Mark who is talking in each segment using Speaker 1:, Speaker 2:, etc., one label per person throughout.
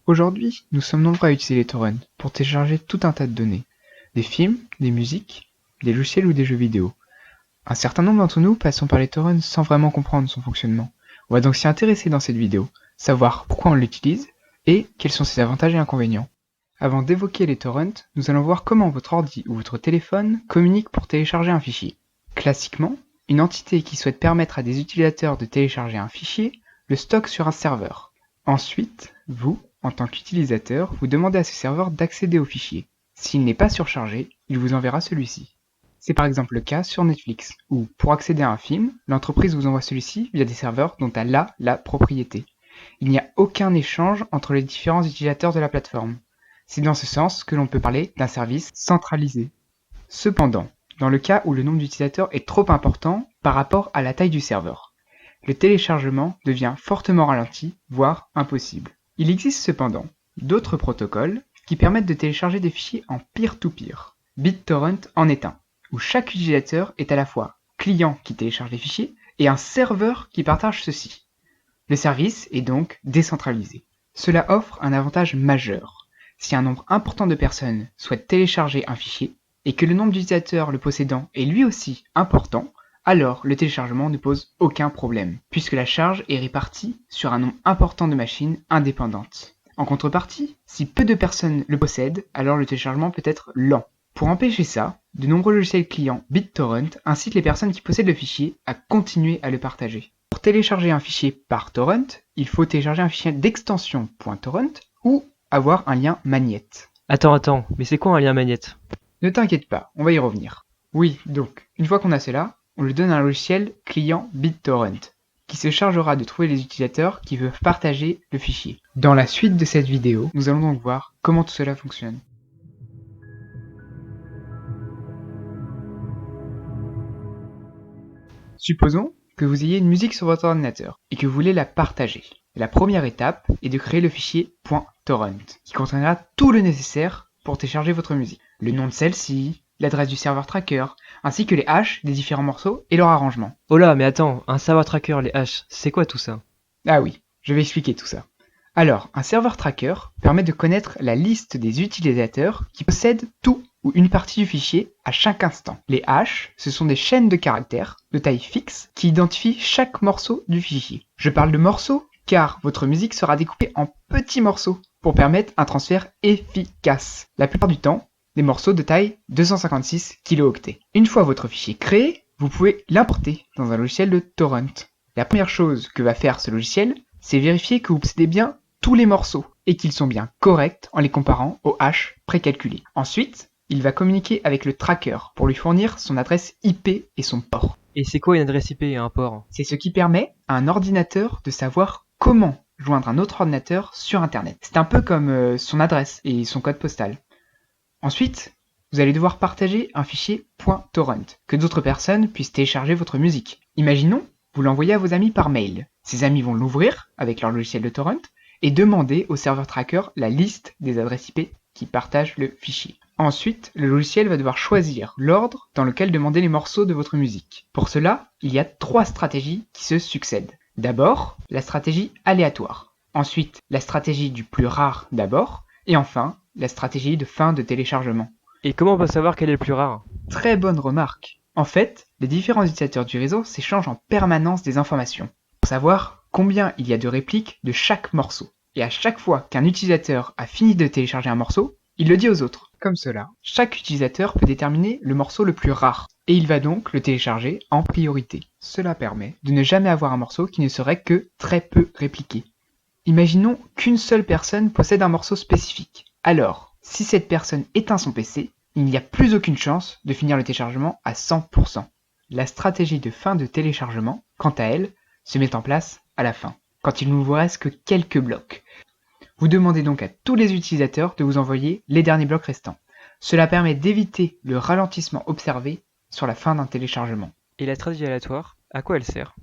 Speaker 1: Aujourd'hui, nous sommes nombreux à utiliser les torrents pour télécharger tout un tas de données. Des films, des musiques, des logiciels ou des jeux vidéo. Un certain nombre d'entre nous passons par les torrents sans vraiment comprendre son fonctionnement. On va donc s'y intéresser dans cette vidéo, savoir pourquoi on l'utilise et quels sont ses avantages et inconvénients. Avant d'évoquer les torrents, nous allons voir comment votre ordi ou votre téléphone communique pour télécharger un fichier. Classiquement, une entité qui souhaite permettre à des utilisateurs de télécharger un fichier le stocke sur un serveur. Ensuite, vous, en tant qu'utilisateur, vous demandez à ce serveur d'accéder au fichier. S'il n'est pas surchargé, il vous enverra celui-ci. C'est par exemple le cas sur Netflix, où, pour accéder à un film, l'entreprise vous envoie celui-ci via des serveurs dont elle a la propriété. Il n'y a aucun échange entre les différents utilisateurs de la plateforme. C'est dans ce sens que l'on peut parler d'un service centralisé. Cependant, dans le cas où le nombre d'utilisateurs est trop important par rapport à la taille du serveur, le téléchargement devient fortement ralenti, voire impossible. Il existe cependant d'autres protocoles qui permettent de télécharger des fichiers en peer-to-peer. BitTorrent en est un, où chaque utilisateur est à la fois client qui télécharge les fichiers et un serveur qui partage ceux-ci. Le service est donc décentralisé. Cela offre un avantage majeur. Si un nombre important de personnes souhaitent télécharger un fichier et que le nombre d'utilisateurs le possédant est lui aussi important, alors le téléchargement ne pose aucun problème, puisque la charge est répartie sur un nombre important de machines indépendantes. En contrepartie, si peu de personnes le possèdent, alors le téléchargement peut être lent. Pour empêcher ça, de nombreux logiciels clients BitTorrent incitent les personnes qui possèdent le fichier à continuer à le partager. Pour télécharger un fichier par torrent, il faut télécharger un fichier d'extension .torrent ou avoir un lien Magnet.
Speaker 2: Attends, mais c'est quoi un lien Magnet?
Speaker 1: Ne t'inquiète pas, on va y revenir. Oui, donc, une fois qu'on a cela, on lui donne un logiciel client BitTorrent, qui se chargera de trouver les utilisateurs qui veulent partager le fichier. Dans la suite de cette vidéo, nous allons donc voir comment tout cela fonctionne. Supposons que vous ayez une musique sur votre ordinateur et que vous voulez la partager. La première étape est de créer le fichier .torrent, qui contiendra tout le nécessaire pour télécharger votre musique. Le nom de celle-ci, l'adresse du serveur tracker, ainsi que les hashes des différents morceaux et leur arrangement.
Speaker 2: Oh là, mais attends, un serveur tracker, les hashes, c'est quoi tout ça?
Speaker 1: Ah oui, je vais expliquer tout ça. Alors, un serveur tracker permet de connaître la liste des utilisateurs qui possèdent tout ou une partie du fichier à chaque instant. Les hashes, ce sont des chaînes de caractères de taille fixe qui identifient chaque morceau du fichier. Je parle de morceaux car votre musique sera découpée en petits morceaux pour permettre un transfert efficace. La plupart du temps, des morceaux de taille 256 kilooctets. Une fois votre fichier créé, vous pouvez l'importer dans un logiciel de torrent. La première chose que va faire ce logiciel, c'est vérifier que vous possédez bien tous les morceaux et qu'ils sont bien corrects en les comparant aux hashes précalculés. Ensuite, il va communiquer avec le tracker pour lui fournir son adresse IP et son port.
Speaker 2: Et c'est quoi une adresse IP et un port?
Speaker 1: C'est ce qui permet à un ordinateur de savoir comment joindre un autre ordinateur sur Internet. C'est un peu comme son adresse et son code postal. Ensuite, vous allez devoir partager un fichier .torrent, que d'autres personnes puissent télécharger votre musique. Imaginons, vous l'envoyez à vos amis par mail. Ces amis vont l'ouvrir avec leur logiciel de torrent et demander au serveur tracker la liste des adresses IP qui partagent le fichier. Ensuite, le logiciel va devoir choisir l'ordre dans lequel demander les morceaux de votre musique. Pour cela, il y a 3 stratégies qui se succèdent. D'abord, la stratégie aléatoire. Ensuite, la stratégie du plus rare d'abord. Et enfin, la stratégie de fin de téléchargement.
Speaker 2: Et comment on peut savoir quel est le plus rare?
Speaker 1: Très bonne remarque. En fait, les différents utilisateurs du réseau s'échangent en permanence des informations pour savoir combien il y a de répliques de chaque morceau. Et à chaque fois qu'un utilisateur a fini de télécharger un morceau, il le dit aux autres. Comme cela, chaque utilisateur peut déterminer le morceau le plus rare, et il va donc le télécharger en priorité. Cela permet de ne jamais avoir un morceau qui ne serait que très peu répliqué. Imaginons qu'une seule personne possède un morceau spécifique. Alors, si cette personne éteint son PC, il n'y a plus aucune chance de finir le téléchargement à 100%. La stratégie de fin de téléchargement, quant à elle, se met en place à la fin, quand il ne vous reste que quelques blocs. Vous demandez donc à tous les utilisateurs de vous envoyer les derniers blocs restants. Cela permet d'éviter le ralentissement observé sur la fin d'un téléchargement.
Speaker 2: Et la stratégie aléatoire, à quoi elle sert?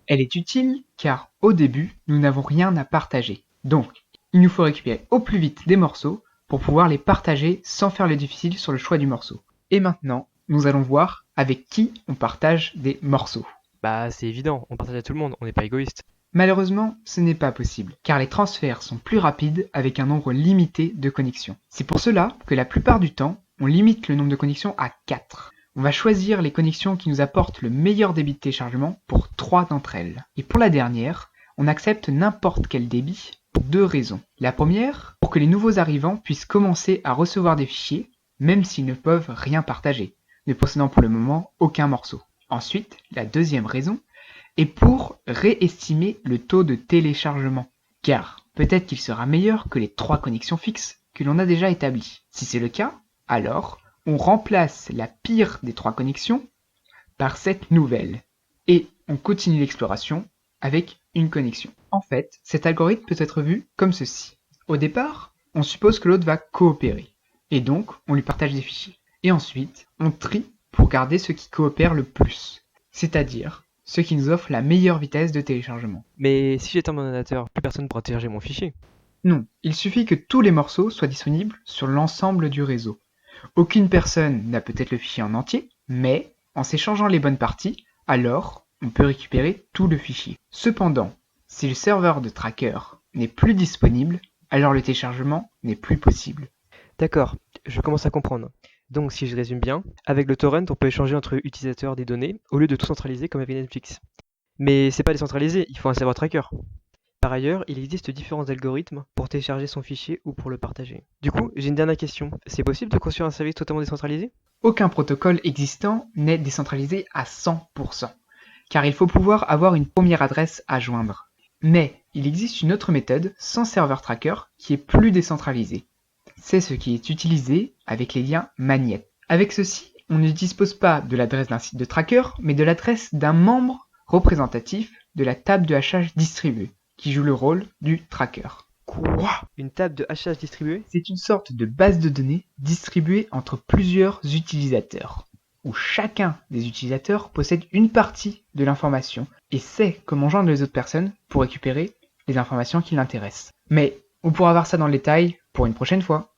Speaker 1: Elle est utile car au début, nous n'avons rien à partager. Donc, il nous faut récupérer au plus vite des morceaux pour pouvoir les partager sans faire le difficile sur le choix du morceau. Et maintenant, nous allons voir avec qui on partage des morceaux.
Speaker 2: Bah c'est évident, on partage à tout le monde, on n'est pas égoïste.
Speaker 1: Malheureusement, ce n'est pas possible, car les transferts sont plus rapides avec un nombre limité de connexions. C'est pour cela que la plupart du temps, on limite le nombre de connexions à 4. On va choisir les connexions qui nous apportent le meilleur débit de téléchargement pour 3 d'entre elles. Et pour la dernière, on accepte n'importe quel débit pour 2 raisons. La première, pour que les nouveaux arrivants puissent commencer à recevoir des fichiers, même s'ils ne peuvent rien partager, ne possédant pour le moment aucun morceau. Ensuite, la deuxième raison est pour réestimer le taux de téléchargement, car peut-être qu'il sera meilleur que les 3 connexions fixes que l'on a déjà établies. Si c'est le cas, alors on remplace la pire des 3 connexions par cette nouvelle, et on continue l'exploration avec une connexion. En fait, cet algorithme peut être vu comme ceci. Au départ, on suppose que l'autre va coopérer, et donc on lui partage des fichiers. Et ensuite, on trie pour garder ceux qui coopèrent le plus, c'est-à-dire ceux qui nous offrent la meilleure vitesse de téléchargement.
Speaker 2: Mais si j'éteins mon ordinateur, plus personne ne pourra télécharger mon fichier.
Speaker 1: Non, il suffit que tous les morceaux soient disponibles sur l'ensemble du réseau. Aucune personne n'a peut-être le fichier en entier, mais en s'échangeant les bonnes parties, alors on peut récupérer tout le fichier. Cependant, si le serveur de tracker n'est plus disponible, alors le téléchargement n'est plus possible.
Speaker 2: D'accord, je commence à comprendre. Donc si je résume bien, avec le torrent on peut échanger entre utilisateurs des données au lieu de tout centraliser comme avec Netflix. Mais c'est pas décentralisé, il faut un serveur tracker. Par ailleurs, il existe différents algorithmes pour télécharger son fichier ou pour le partager. Du coup, j'ai une dernière question. C'est possible de construire un service totalement décentralisé?
Speaker 1: Aucun protocole existant n'est décentralisé à 100%, car il faut pouvoir avoir une première adresse à joindre. Mais il existe une autre méthode sans serveur tracker qui est plus décentralisée. C'est ce qui est utilisé avec les liens Magnet. Avec ceci, on ne dispose pas de l'adresse d'un site de tracker, mais de l'adresse d'un membre représentatif de la table de hachage distribuée, qui joue le rôle du tracker.
Speaker 2: Quoi? Une table de hachage distribuée?
Speaker 1: C'est une sorte de base de données distribuée entre plusieurs utilisateurs, où chacun des utilisateurs possède une partie de l'information et sait comment joindre les autres personnes pour récupérer les informations qui l'intéressent. Mais on pourra voir ça dans le détail pour une prochaine fois.